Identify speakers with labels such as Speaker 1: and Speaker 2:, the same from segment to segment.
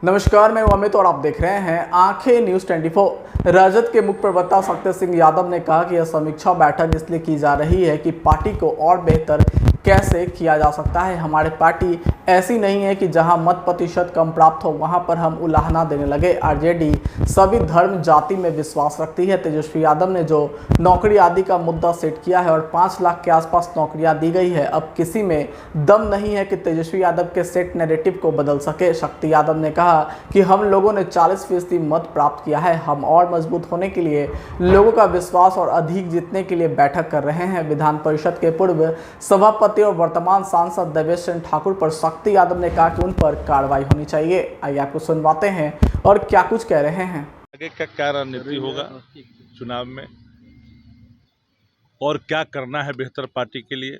Speaker 1: नमस्कार, मैं अमित और आप देख रहे हैं आंखें न्यूज 24। राजद के मुख्य प्रवक्ता शक्ति सिंह यादव ने कहा कि यह समीक्षा बैठक इसलिए की जा रही है कि पार्टी को और बेहतर कैसे किया जा सकता है। हमारी पार्टी ऐसी नहीं है कि जहां मत प्रतिशत कम प्राप्त हो वहां पर हम उलाहना देने लगे। आरजेडी सभी धर्म जाति में विश्वास रखती है। तेजस्वी यादव ने जो नौकरी आदि का मुद्दा सेट किया है और 5 लाख के आसपास नौकरियां दी गई है, अब किसी में दम नहीं है कि तेजस्वी यादव के सेट नैरेटिव को बदल सके। शक्ति यादव ने कहा कि हम लोगों ने 40% मत प्राप्त किया है। हम और मजबूत होने के लिए, लोगों का विश्वास और अधिक जीतने के लिए बैठक कर रहे हैं। विधान परिषद के पूर्व सभापति और वर्तमान सांसद देवेश चंद्र ठाकुर पर शक्ति यादव ने कहा कि उन पर कार्रवाई होनी चाहिए। आइए आपको सुनवाते हैं और क्या कुछ कह रहे हैं।
Speaker 2: आगे का क्या रणनीति होगा चुनाव में और क्या करना है बेहतर पार्टी के लिए।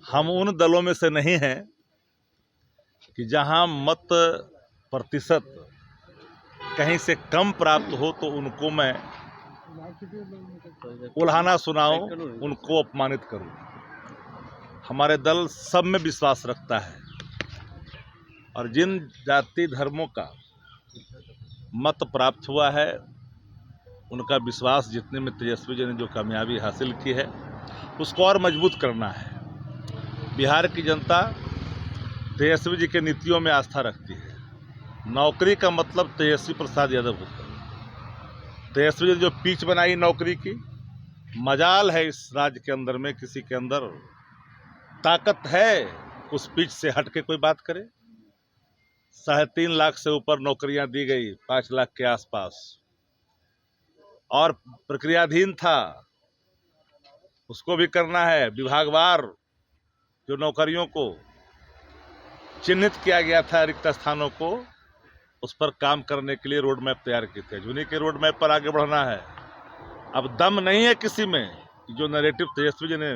Speaker 2: हम उन दलों में से नहीं हैं कि जहां मत प्रतिशत कहीं से कम प्राप्त हो तो उनको मैं उल्हाना सुनाऊं, उनको अपमानित करूं। हमारे दल सब में विश्वास रखता है और जिन जाति धर्मों का मत प्राप्त हुआ है उनका विश्वास जीतने में तेजस्वी जी ने जो कामयाबी हासिल की है उसको और मजबूत करना है। बिहार की जनता तेजस्वी जी के नीतियों में आस्था रखती है। नौकरी का मतलब तेजस्वी प्रसाद यादव होता है। तेजस्वी जी ने जो पिच बनाई नौकरी की, मजाल है इस राज्य के अंदर में किसी के अंदर ताकत है उस पिच से हट के कोई बात करे। 3.5 लाख से ऊपर नौकरियां दी गई, 5 लाख के आसपास, और प्रक्रियाधीन था, उसको भी करना है। विभागवार जो नौकरियों को चिन्हित किया गया था, रिक्त स्थानों को, उस पर काम करने के लिए रोड मैप तैयार किए थे। उन्हीं के रोड मैप पर आगे बढ़ना है। अब दम नहीं है किसी में कि जो नैरेटिव तेजस्वी जी ने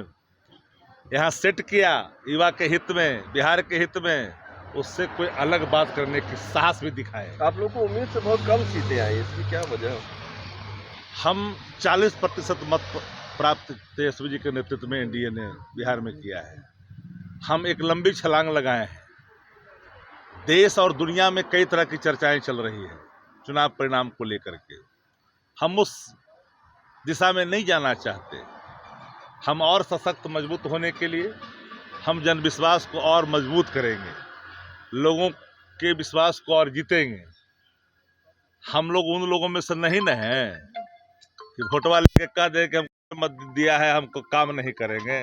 Speaker 2: यहाँ सेट किया युवा के हित में, बिहार के हित में, उससे कोई अलग बात करने की साहस भी दिखाए।
Speaker 3: आप लोग को उम्मीद से बहुत कम सीटें आई, इसकी क्या वजह?
Speaker 2: हम 40% मत प्राप्त तेजस्वी जी के नेतृत्व में एनडीए ने बिहार में किया है। हम एक लंबी छलांग लगाए हैं। देश और दुनिया में कई तरह की चर्चाएं चल रही है चुनाव परिणाम को लेकर के। हम उस दिशा में नहीं जाना चाहते। हम और सशक्त मजबूत होने के लिए हम जनविश्वास को और मजबूत करेंगे, लोगों के विश्वास को और जीतेंगे। हम लोग उन लोगों में से नहीं न हैं कि वोटवा लेके कह दे कि हमको मत दिया है, हमको काम नहीं करेंगे।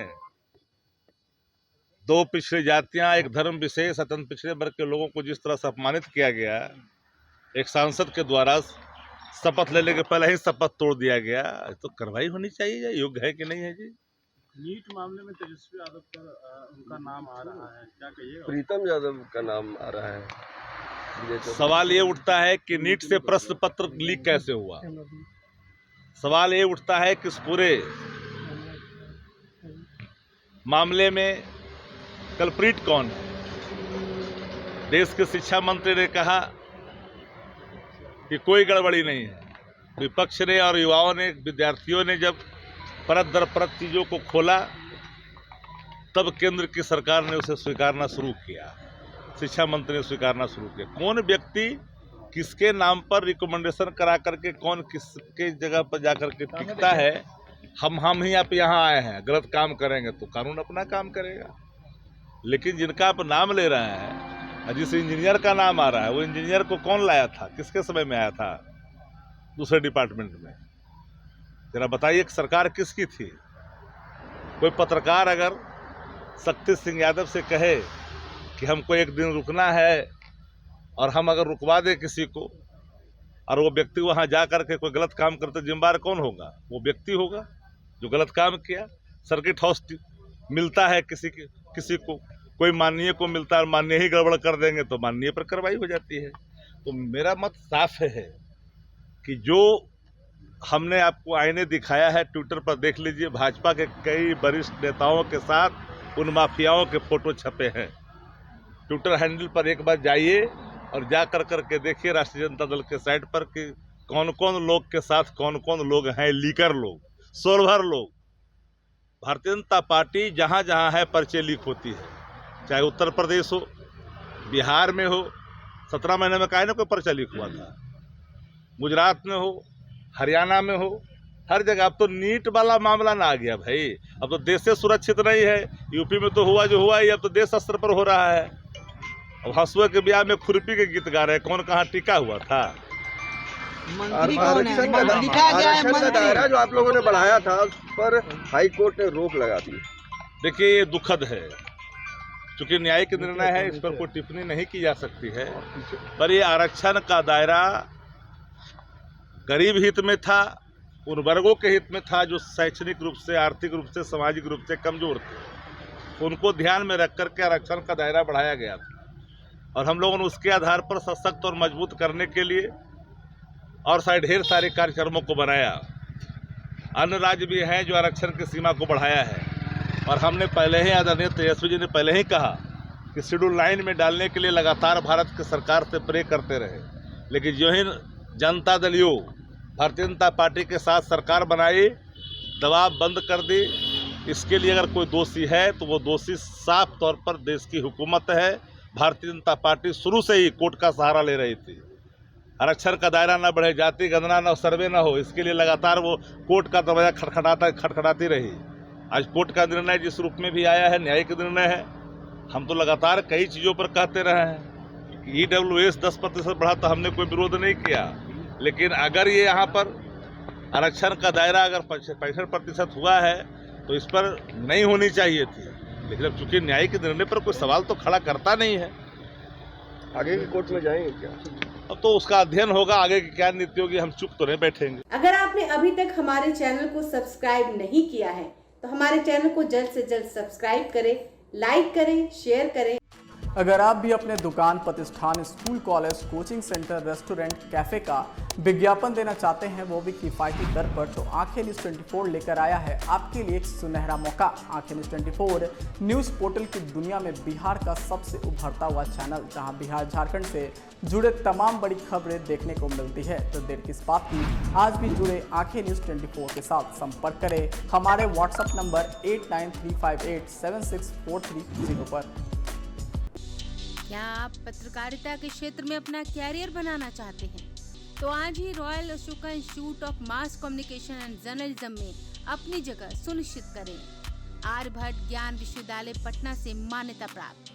Speaker 2: 2 पिछड़ी जातियां, एक धर्म विशेष, अत्यंत पिछड़े वर्ग के लोगों को जिस तरह से अपमानित किया गया, एक सांसद के द्वारा शपथ लेने के पहले ही शपथ तोड़ दिया गया, तो कार्रवाई होनी चाहिए। योग्य है कि नहीं है जी?
Speaker 4: नीट मामले में तेजस्वी यादव का उनका नाम आ रहा है, क्या कहिएगा?
Speaker 3: प्रीतम यादव का नाम आ रहा है।
Speaker 2: सवाल ये उठता है कि नीट से प्रश्न पत्र लीक कैसे हुआ। सवाल ये उठता है कि इस पूरे मामले में कल्प्रिट कौन है। देश के शिक्षा मंत्री ने कहा कि कोई गड़बड़ी नहीं है। विपक्ष ने और युवाओं ने, विद्यार्थियों ने जब परत दर परत चीज़ों को खोला, तब केंद्र की सरकार ने उसे स्वीकारना शुरू किया, शिक्षा मंत्री ने स्वीकारना शुरू किया। कौन व्यक्ति किसके नाम पर रिकमेंडेशन करा करके कौन किसके जगह पर जाकर के टिकता है, हम ही आप यहाँ आए हैं, गलत काम करेंगे तो कानून अपना काम करेगा। लेकिन जिनका आप नाम ले रहे हैं, जिस इंजीनियर का नाम आ रहा है, वो इंजीनियर को कौन लाया था, किसके समय में आया था दूसरे डिपार्टमेंट में? जरा बताइए कि सरकार किसकी थी? कोई पत्रकार अगर शक्ति सिंह यादव से कहे कि हमको 1 दिन रुकना है और हम अगर रुकवा दें किसी को, और वो व्यक्ति वहां जा करके कोई गलत काम करते, जिम्मेदार कौन होगा? वो व्यक्ति होगा जो गलत काम किया। सर्किट हाउस मिलता है किसी को, कोई माननीय को मिलता है, माननीय ही गड़बड़ कर देंगे तो माननीय पर कार्रवाई हो जाती है। तो मेरा मत साफ है कि जो हमने आपको आईने दिखाया है, ट्विटर पर देख लीजिए, भाजपा के कई वरिष्ठ नेताओं के साथ उन माफियाओं के फोटो छपे हैं। ट्विटर हैंडल पर एक बार जाइए और जा कर के देखिए राष्ट्रीय जनता दल के साइट पर कि कौन कौन लोग के साथ कौन कौन लोग हैं, लीकर लोग, सोलभर लोग। भारतीय जनता पार्टी जहाँ जहाँ है पर्चे लीक होती है, चाहे उत्तर प्रदेश हो, बिहार में हो, 17 महीने में काहे ना कोई पर्चा लीक हुआ था। गुजरात में हो, हरियाणा में हो, हर जगह। अब तो नीट वाला मामला ना आ गया भाई, अब तो देश से सुरक्षित नहीं है। यूपी में तो हुआ जो हुआ ही, अब तो देश स्तर पर हो रहा है। अब हंसुआ के ब्याह में खुरपी के गीत गा रहे हैं, कौन कहाँ टीका हुआ था।
Speaker 3: आरक्षण का दायरा जो आप लोगों ने बढ़ाया था उस पर हाई कोर्ट ने रोक लगा दी।
Speaker 2: देखिए ये दुखद है, चूंकि न्यायिक निर्णय है, इस पर कोई टिप्पणी नहीं की जा सकती है। पर ये आरक्षण का दायरा गरीब हित में था, उन वर्गों के हित में था जो शैक्षणिक रूप से, आर्थिक रूप से, सामाजिक रूप से कमजोर थे। उनको ध्यान में रख करके आरक्षण का दायरा बढ़ाया गया था और हम लोगों ने उसके आधार पर सशक्त और मजबूत करने के लिए और ढेर सारे कार्यक्रमों को बनाया। अन्य राज्य भी हैं जो आरक्षण की सीमा को बढ़ाया है और हमने पहले ही, आदरणीय तेजस्वी जी ने पहले ही कहा कि शेड्यूल 9 में डालने के लिए लगातार भारत की सरकार से प्रे करते रहे। लेकिन जो ही जनता दल यू भारतीय जनता पार्टी के साथ सरकार बनाई, दबाव बंद कर दी। इसके लिए अगर कोई दोषी है तो वो दोषी साफ तौर पर देश की हुकूमत है। भारतीय जनता पार्टी शुरू से ही कोर्ट का सहारा ले रही थी। आरक्षण का दायरा न बढ़े, जाति गणना न सर्वे न हो, इसके लिए लगातार वो कोर्ट का दरवाजा खटखटाती रही। आज कोर्ट का निर्णय जिस रूप में भी आया है, न्यायिक निर्णय है। हम तो लगातार कई चीज़ों पर कहते रहे हैं। EWS 10% बढ़ा तो हमने कोई विरोध नहीं किया, लेकिन अगर ये यहाँ पर आरक्षण का दायरा अगर 65% हुआ है तो इस पर नहीं होनी चाहिए थी। लेकिन अब चूंकि न्यायिक निर्णय पर कोई सवाल तो खड़ा करता नहीं है,
Speaker 3: आगे की कोर्ट में जाएंगे क्या?
Speaker 2: अब तो उसका अध्ययन होगा, आगे की क्या नीति होगी। हम चुप तो नहीं बैठेंगे।
Speaker 5: अगर आपने अभी तक हमारे चैनल को सब्सक्राइब नहीं किया है तो हमारे चैनल को जल्द से जल्द सब्सक्राइब करें, लाइक करें, शेयर करें।
Speaker 1: अगर आप भी अपने दुकान, प्रतिष्ठान, school, college, coaching centre, restaurant, cafe का विज्ञापन देना चाहते हैं, वो भी किफ़ायती दर पर, तो आंखें न्यूज़ 24 लेकर आया है आपके लिए एक सुनहरा मौका। आंखें न्यूज़ 24 न्यूज़ पोर्टल की दुनिया में बिहार का सबसे उभरता हुआ चैनल, जहां बिहार झारखंड से जुड़े तमाम बड़ी खबरें देखने को मिलती है। तो देर किस बात की, आज भी जुड़े आंखें न्यूज़ 24 के साथ। संपर्क करें हमारे व्हाट्सएप नंबर 8935876430 पर।
Speaker 6: क्या आप पत्रकारिता के क्षेत्र में अपना कैरियर बनाना चाहते हैं? तो आज ही royal Ashoka institute of mass communication and journalism में अपनी जगह सुनिश्चित करें। आर्यभट्ट ज्ञान विश्वविद्यालय पटना से मान्यता प्राप्त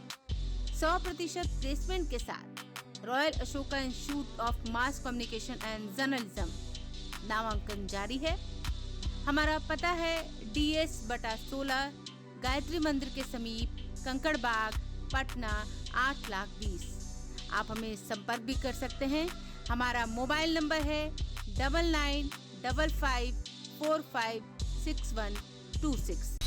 Speaker 6: 100% प्लेसमेंट के साथ royal Ashoka institute of mass communication and journalism नामांकन जारी है। हमारा पता है DS/16 गायत्री मंदिर के समीप, कंकड़बाग, पटना 8,20,000। आप हमें संपर्क भी कर सकते हैं। हमारा मोबाइल नंबर है 9955456126।